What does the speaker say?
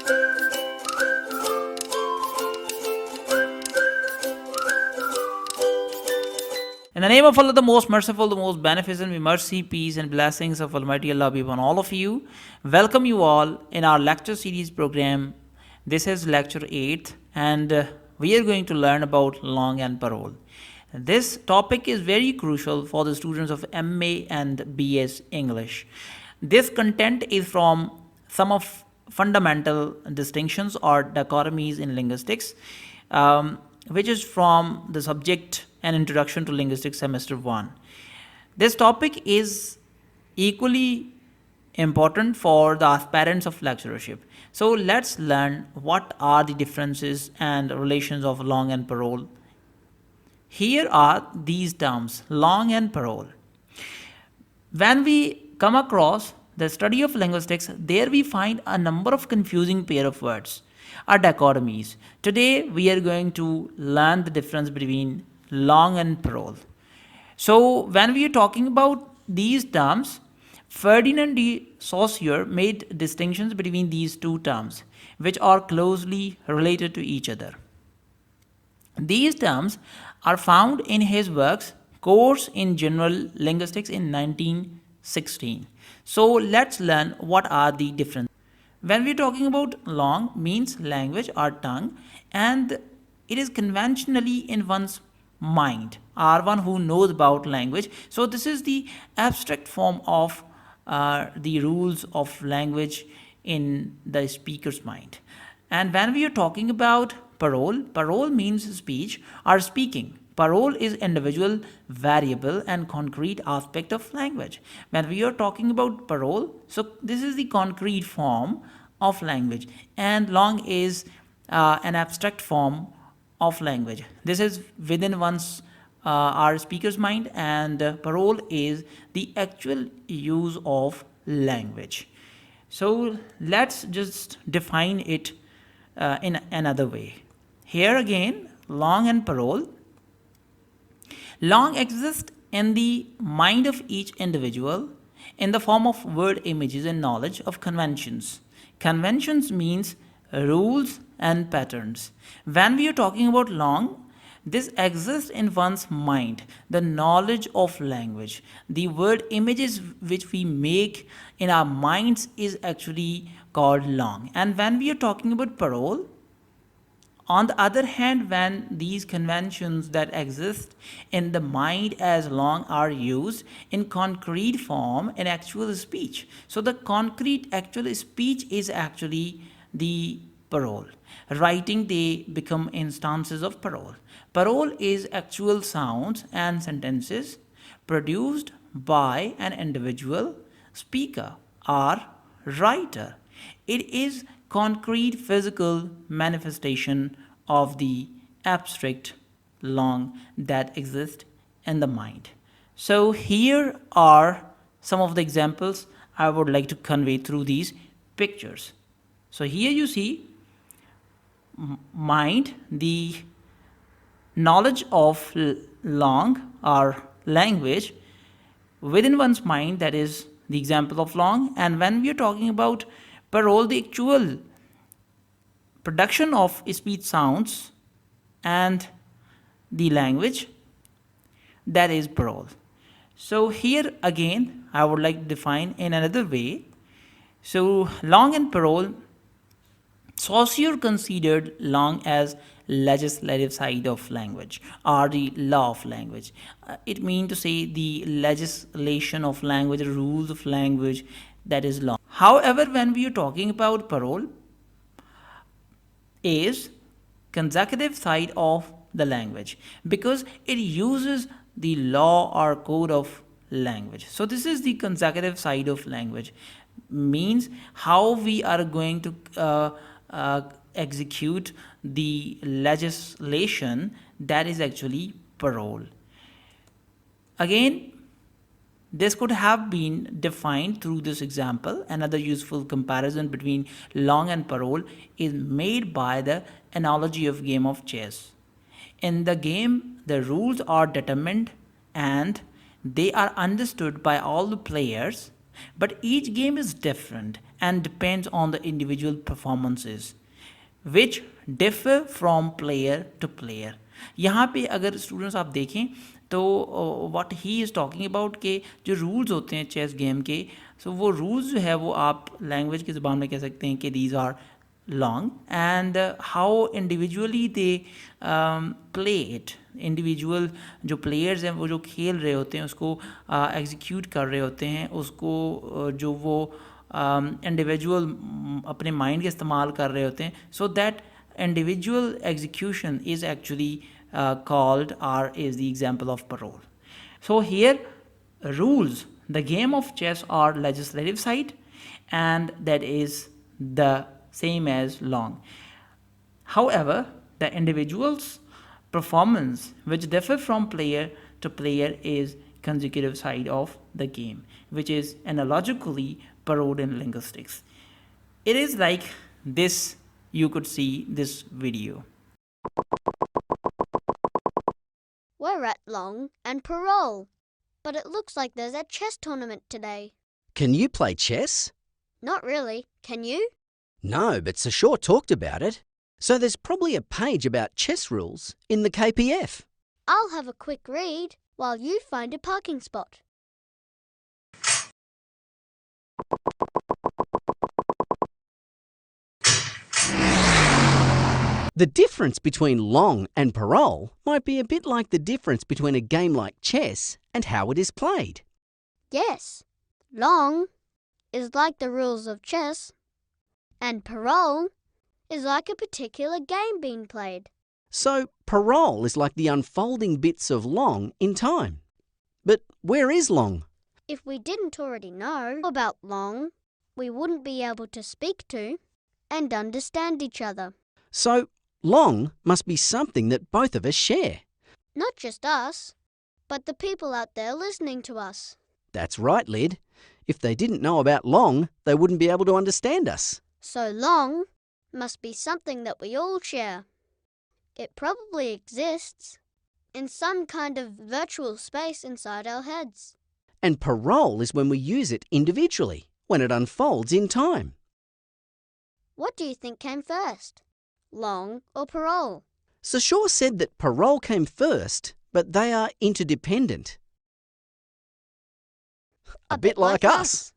In the name of Allah, the most merciful, the most beneficent, may mercy, peace, and blessings of Almighty Allah be upon all of you. Welcome you all in our lecture series program. This is lecture 8, and we are going to learn about Langue and Parole. This topic is very crucial for the students of MA and BS English. This content is from some of fundamental distinctions or dichotomies in linguistics, which is from the subject and introduction to linguistics semester 1. This topic is equally important for the aspirants of lecturership. So let's learn what are the differences and relations of Langue and Parole. Here are these terms, Langue and Parole. When we come across the study of linguistics, there we find a number of confusing pair of words, or dichotomies. Today we are going to learn the difference between Langue and Parole. So when we are talking about these terms, Ferdinand de Saussure made distinctions between these two terms, which are closely related to each other. These terms are found in his works Course in General Linguistics in 1916. So let's learn what are the differences. When we are talking about Langue, means language or tongue, and it is conventionally in one's mind, or one who knows about language. So this is the abstract form of the rules of language in the speaker's mind. And when we are talking about parole, parole means speech or speaking. Parole is individual, variable, and concrete aspect of language. When we are talking about parole, so this is the concrete form of language, and Langue is an abstract form of language. This is within one's our speaker's mind, and parole is the actual use of language. So let's just define it in another way. Here again, Langue and Parole. Langue exists in the mind of each individual in the form of word images and knowledge of conventions. Conventions means rules and patterns. When we are talking about Langue, this exists in one's mind, the knowledge of language. The word images which we make in our minds is actually called Langue. And when we are talking about parole, on the other hand, when these conventions that exist in the mind as Langue are used in concrete form in actual speech. So the concrete actual speech is actually the parole. Writing, they become instances of parole. Parole is actual sounds and sentences produced by an individual speaker or writer. It is concrete physical manifestation of the abstract Langue that exists in the mind. So here are some of the examples I would like to convey through these pictures. So here you see mind, the knowledge of Langue or language within one's mind, that is the example of Langue. And when we are talking about parole, the actual production of speech sounds and the language, that is parole. So here again I would like to define in another way. So Langue and Parole, Saussure considered Langue as legislative side of language or the law of language. It means to say the legislation of language, the rules of language, that is Langue. However, when we are talking about parole, is consecutive side of the language because it uses the law or code of language. So this is the consecutive side of language, means how we are going to execute the legislation, that is actually parole. Again, this could have been defined through this example. Another useful comparison between Langue and Parole is made by the analogy of game of chess. In the game, the rules are determined and they are understood by all the players, but each game is different and depends on the individual performances which differ from player to player. यहाँ पे अगर students आप देखें तो what he is talking about के जो rules होते हैं चेस गेम के, सो वो रूल्स जो है वो आप लैंग्वेज की ज़बान में कह सकते हैं कि these are long, and how individually they play it, individual जो प्लेयर्स हैं वो जो खेल रहे होते हैं उसको एग्जीक्यूट कर रहे होते हैं, उसको जो वो इंडिविजुअल अपने माइंड के इस्तेमाल कर रहे होते हैं, so that individual execution is actually called or is the example of parole. So here rules, the game of chess are legislative side, and that is the same as long. However, the individual's performance which differ from player to player is consecutive side of the game, which is analogically paroled in linguistics. It is like this. You could see this video. We're at Langue and Parole, but it looks like there's a chess tournament today. Can you play chess? Not really. Can you? No, but Saussure talked about it. So there's probably a page about chess rules in the KPF. I'll have a quick read while you find a parking spot. The difference between long and parole might be a bit like the difference between a game like chess and how it is played. Yes. Long is like the rules of chess, and parole is like a particular game being played. So parole is like the unfolding bits of long in time. But where is long? If we didn't already know about long, we wouldn't be able to speak to and understand each other. So long must be something that both of us share. Not just us, but the people out there listening to us. That's right, Lyd. If they didn't know about long, they wouldn't be able to understand us. So long must be something that we all share. It probably exists in some kind of virtual space inside our heads. And parole is when we use it individually, when it unfolds in time. What do you think came first? Long or parole? Saussure said that parole came first, but they are interdependent. A bit like us.